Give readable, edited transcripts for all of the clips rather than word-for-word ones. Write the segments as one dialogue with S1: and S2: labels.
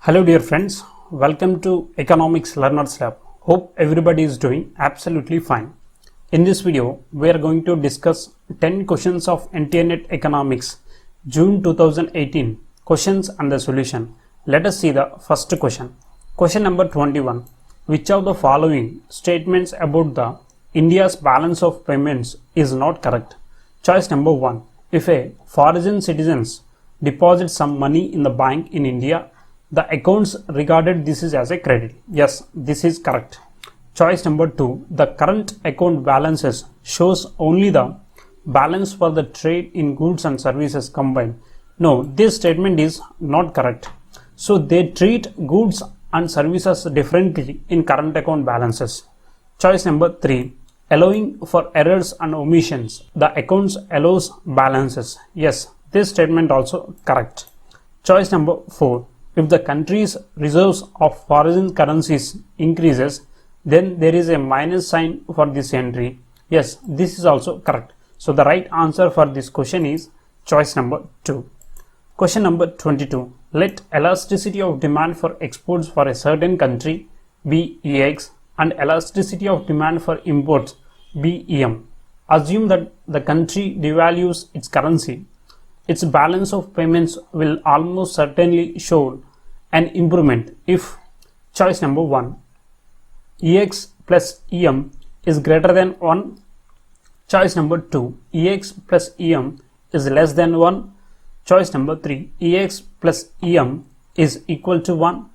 S1: Hello dear friends, welcome to Economics Learners Lab. Hope everybody is doing absolutely fine. In this video, we are going to discuss 10 questions of NTNet Economics, June 2018, questions and the solution. Let us see the first question. Question number 21. Which of the following statements about the India's balance of payments is not correct? Choice number 1. If a foreign citizens deposit some money in the bank in India, the accounts regarded this is as a credit. Yes, this is correct. Choice number 2. The current account balances shows only the balance for the trade in goods and services combined. No, this statement is not correct. So they treat goods and services differently in current account balances. Choice number 3. Allowing for errors and omissions, the accounts allows balances. Yes, this statement also correct. Choice number 4. If the country's reserves of foreign currencies increases, then there is a minus sign for this entry. Yes, this is also correct. So the right answer for this question is choice number 2. Question number 22. Let elasticity of demand for exports for a certain country be Ex and elasticity of demand for imports be Em. Assume that the country devalues its currency. Its balance of payments will almost certainly show an improvement if choice number 1 Ex plus Em is greater than 1, choice number 2 Ex plus Em is less than 1, choice number 3 Ex plus Em is equal to 1,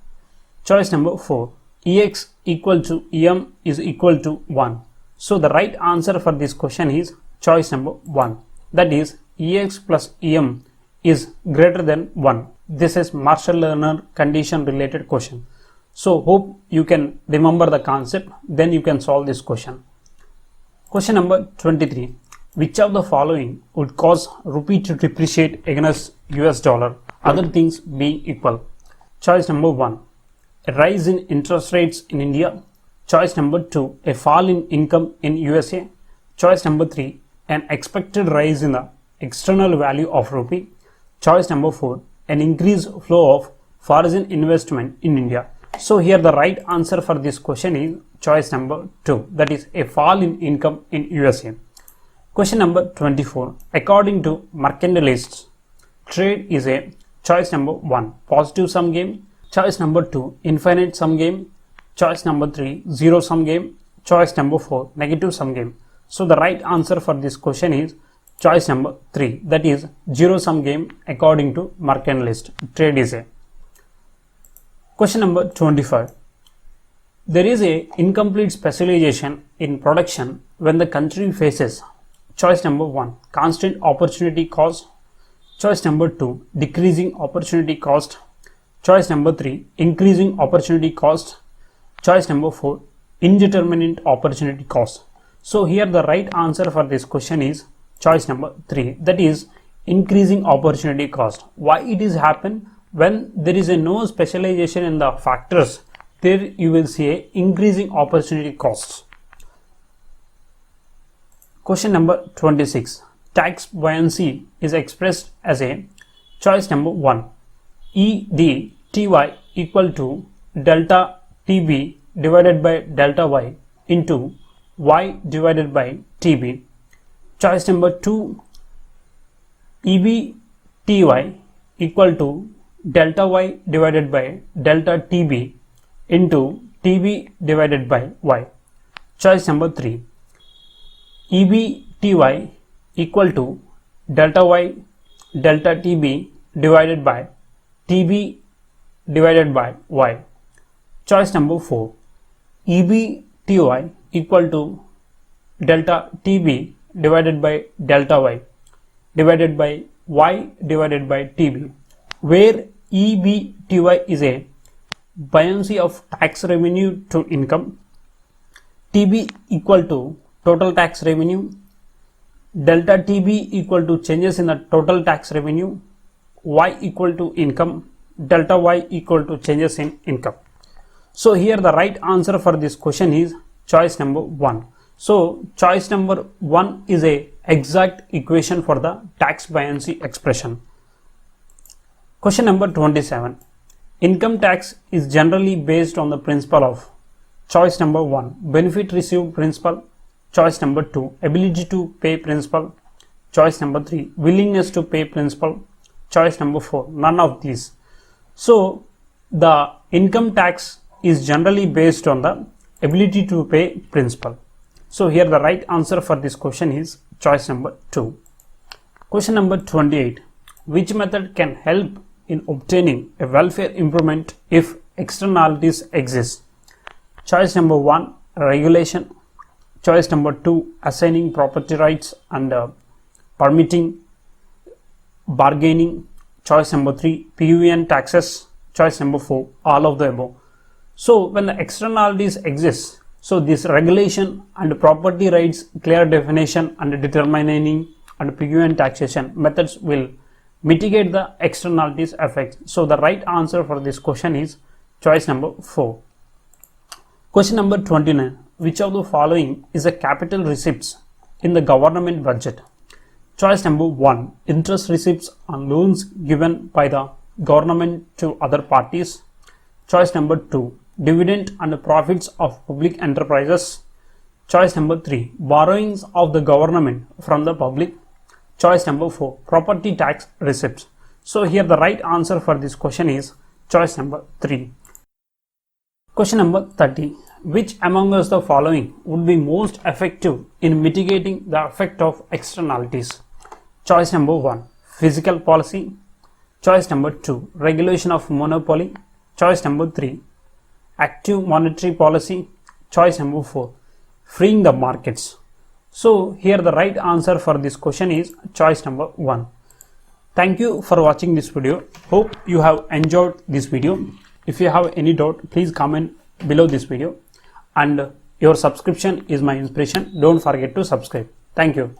S1: choice number 4 Ex equal to Em is equal to 1. So the right answer for this question is choice number 1, that is Ex plus Em is greater than 1. This is Marshall-Lerner condition related question. So hope you can remember the concept, then you can solve this question. Question number 23. Which of the following would cause rupee to depreciate against US dollar, other things being equal? Choice number 1. A rise in interest rates in India. Choice number 2. A fall in income in USA. Choice number 3. An expected rise in the external value of rupee. Choice number 4. An increased flow of foreign investment in India. So here the right answer for this question is choice number 2, that is a fall in income in USA. Question number 24. According to mercantilists, trade is a choice number 1 positive sum game, choice number 2 infinite sum game, choice number 3 zero sum game, choice number 4 negative sum game. So the right answer for this question is choice number 3, that is zero sum game according to mercantilist. Trade is a. Question number 25. There is a incomplete specialization in production when the country faces choice number 1 constant opportunity cost, choice number 2 decreasing opportunity cost, choice number 3 increasing opportunity cost, choice number 4 indeterminate opportunity cost. So here the right answer for this question is choice number 3, that is increasing opportunity cost. Why it is happen? When there is a no specialization in the factors, there you will see a increasing opportunity costs. Question number 26. Tax buoyancy is expressed as a choice number 1 EDTY equal to delta TB divided by delta Y into Y divided by TB. Choice number 2 EBTY equal to delta Y divided by delta TB into TB divided by Y. Choice number 3 EBTY equal to delta Y delta TB divided by TB divided by Y. Choice number 4 EBTY equal to delta TB divided by delta Y divided by Y divided by TB, where EBTY is a buoyancy of tax revenue to income, TB equal to total tax revenue, delta TB equal to changes in the total tax revenue, Y equal to income, delta Y equal to changes in income. So here the right answer for this question is choice number 1. So choice number 1 is a exact equation for the tax buoyancy expression. Question number 27. Income tax is generally based on the principle of choice number 1, benefit received principle, choice number 2, ability to pay principle, choice number 3, willingness to pay principle, choice number 4, none of these. So the income tax is generally based on the ability to pay principle. So here the right answer for this question is choice number 2. Question number 28. Which method can help in obtaining a welfare improvement if externalities exist? Choice number 1, regulation. Choice number 2, assigning property rights and permitting bargaining. Choice number 3, PUN taxes. Choice number 4, all of the above. So when the externalities exist, so this regulation and property rights, clear definition and determining and PUN taxation methods will mitigate the externalities effects. So the right answer for this question is choice number 4. Question number 29. Which of the following is a capital receipts in the government budget? Choice number 1, interest receipts on loans given by the government to other parties. Choice number 2, dividend and profits of public enterprises. Choice number 3, borrowings of the government from the public. Choice number 4, property tax receipts. So here the right answer for this question is choice number 3. Question number 30. Which among us the following would be most effective in mitigating the effect of externalities? Choice number 1, fiscal policy. Choice number 2, regulation of monopoly. Choice number 3, active monetary policy. Choice number 4, freeing the markets. So here the right answer for this question is choice number 1. Thank you for watching this video. Hope you have enjoyed this video. If you have any doubt, please comment below this video, and your subscription is my inspiration. Don't forget to subscribe. Thank you.